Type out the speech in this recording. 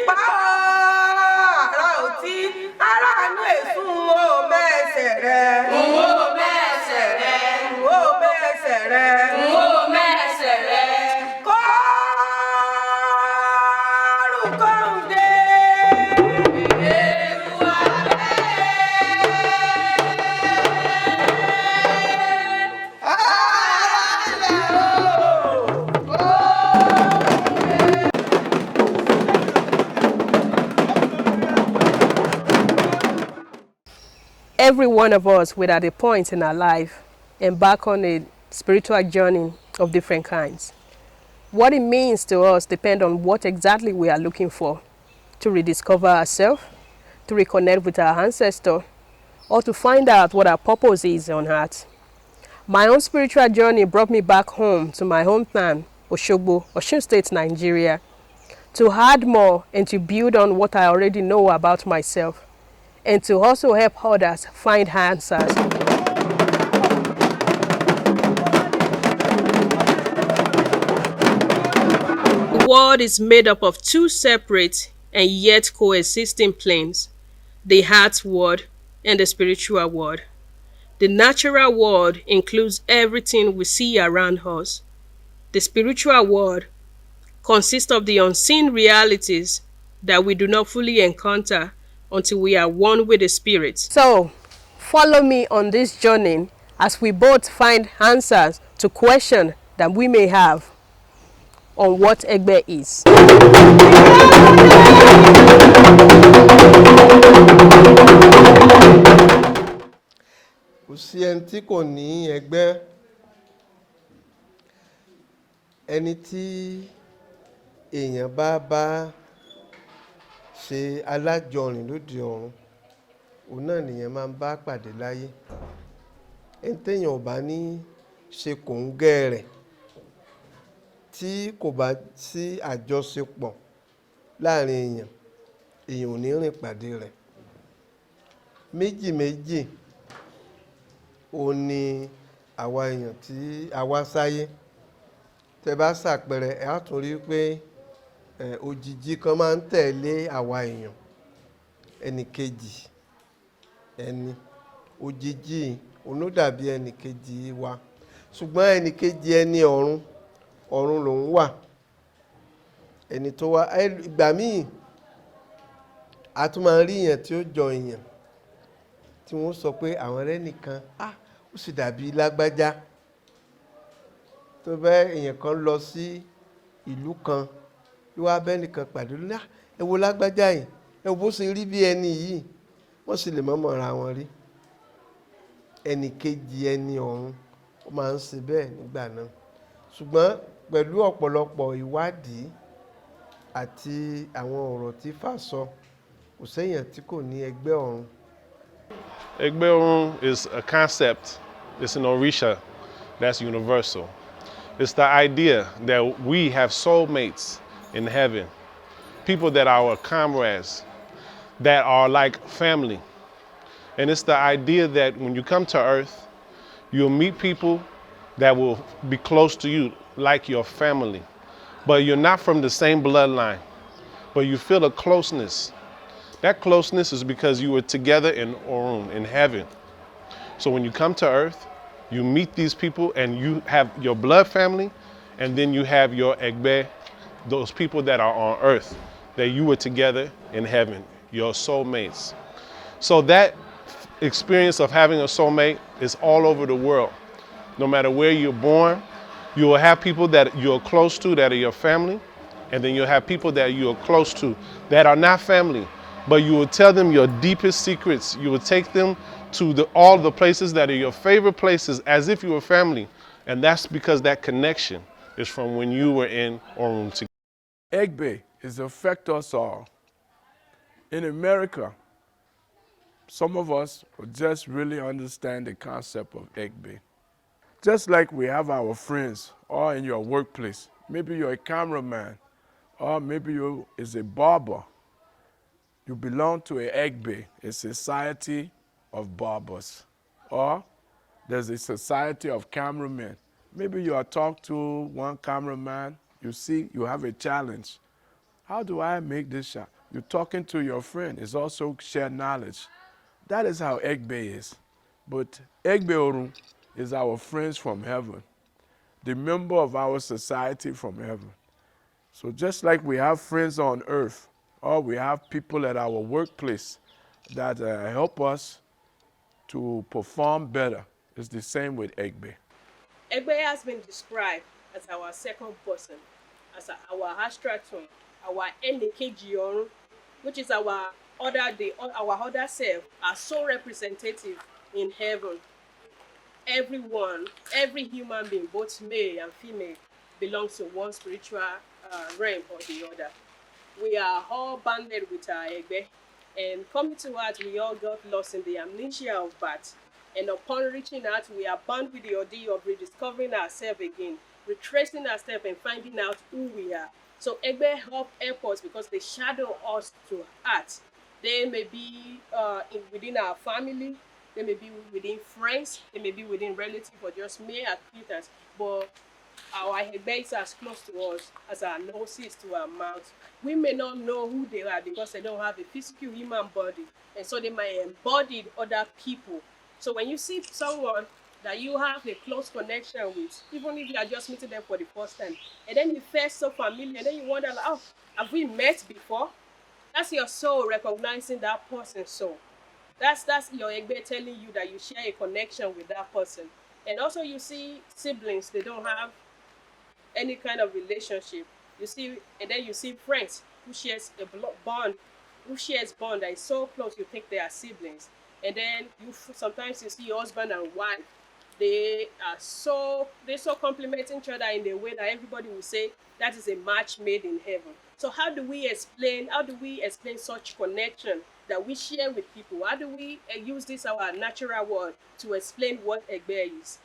pa ara òtí ara àánú èsùn o mẹ́sẹ̀ rẹ̀. N ó mẹ́sẹ̀ rẹ̀. N ó mẹ́sẹ̀ rẹ̀. N ó mẹ́sẹ̀ rẹ̀. Kọ́ọ̀rù kọ́ńdé. Every one of us will at a point in our life embark on a spiritual journey of different kinds. What it means to us depends on what exactly we are looking for: to rediscover ourselves, to reconnect with our ancestors, or to find out what our purpose is on earth. My own spiritual journey brought me back home to my hometown, Osogbo, Osun State, Nigeria, to add more and to build on what I already know about myself, and to also help others find answers. The world is made up of two separate and yet coexisting planes: the heart world and the spiritual world. The natural world includes everything we see around us. The spiritual world consists of the unseen realities that we do not fully encounter until we are one with the Spirit. So, follow me on this journey as we both find answers to questions that we may have on what Egbe is. Kò sí ẹni tí kò ní ẹgbẹ́. Ẹni tí èèyàn bá ṣe alájọrìn lóde ọ̀run, òun náà nìyẹn máa ń bá pàdé láyé. Ẹni téèyàn ò bá ní ṣe kòńgẹ́ rẹ̀, tí kò bá sí àjọṣepọ̀ láàrin èèyàn ò ní rìn pàdé rẹ̀. Méjì méjì òun ni àwa èèyàn tí a wá sáyé. Tẹ́ bá ṣàpẹẹrẹ, ẹ á tún rí pé òjìji kan máa ń tẹ̀lé àwa èèyàn. Ẹnì kejì ẹni òjìji òun ló dàbí ẹnì kejì wa, ṣùgbọ́n ẹnì kejì ẹni ọ̀run lòun wà. Ẹni tó wá ìgbà míì a tún máa rí èèyàn tí ó jọ èèyàn tí wọ́n sọ pé àwọn rẹ̀ nìkan ó sì dàbí lágbájá. Tó bẹ́ èèyàn kan lọ sí ìlú kan, ló wá bẹ́ nìkan pàdé lónìí, ẹ wo lágbájá yìí, ẹ wo bó ṣe rí bí ẹni yìí, wọ́n sì lè mọ́mọ́ ra wọn rí. Ẹnì kejì ẹni ọ̀run ó máa ń ṣe bẹ́ẹ̀ nígbà náà. Ṣùgbọ́n pẹ̀lú ọ̀pọ̀lọpọ̀ ìwádìí àti àwọn ọ̀rọ̀ tí Ifá sọ, kò séèyàn tí kò ní ẹgbẹ́ ọ̀run. Egbe Orun is a concept. It's an Orisha that's universal. It's the idea that we have soulmates in heaven, people that are our comrades, that are like family. And it's the idea that when you come to earth, you'll meet people that will be close to you like your family. But you're not from the same bloodline, but you feel a closeness. That closeness is because you were together in Orun, in heaven. So when you come to earth, you meet these people and you have your blood family, and then you have your Egbe, those people that are on earth, that you were together in heaven, your soulmates. So that experience of having a soulmate is all over the world. No matter where you're born, you will have people that you're close to that are your family, and then you'll have people that you're close to that are not family, but you will tell them your deepest secrets. You will take them to all the places that are your favorite places as if you were family. And that's because that connection is from when you were in Orun together. Egbe is affect us all. In America, some of us just really understand the concept of Egbe. Just like we have our friends or in your workplace, maybe you're a cameraman, or maybe you is a barber. You belong to a Egbe, a society of barbers, or there's a society of cameramen. Maybe you are talking to one cameraman, you see you have a challenge. How do I make this shot? You're talking to your friend. It's also shared knowledge. That is how Egbe is. But Egbe Orun is our friends from heaven, the member of our society from heaven. So just like we have friends on earth, or we have people at our workplace that help us to perform better, it's the same with Egbe. Egbe has been described as our second person, as our astral twin, our Enikeji Orun, which is our other self, our soul representative in heaven. Everyone, every human being, both male and female, belongs to one spiritual realm or the other. We are all banded with our Egbe, and coming to earth, we all got lost in the amnesia of birth. And upon reaching out, we are bound with the ordeal of rediscovering ourselves again, retracing our steps and finding out who we are. So Egbe help us because they shadow us to earth. They may be within our family, they may be within friends, they may be within relatives or just mere acquaintance, but our Egbe is as close to us as our noses to our mouth. We may not know who they are because they don't have a physical human body, and so they might embody other people. So when you see someone that you have a close connection with, even if you are just meeting them for the first time, and then you feel so familiar, and then you wonder, like, oh, have we met before? That's your soul recognizing that person's soul. That's your Egbe telling you that you share a connection with that person. And also you see siblings, they don't have any kind of relationship. You see, and then you see friends who shares a bond, that is so close you think they are siblings. And then sometimes you see husband and wife. They so complement each other in a way that everybody will say that is a match made in heaven. So how do we explain such connection that we share with people? How do we use this our natural word to explain what Egbe is?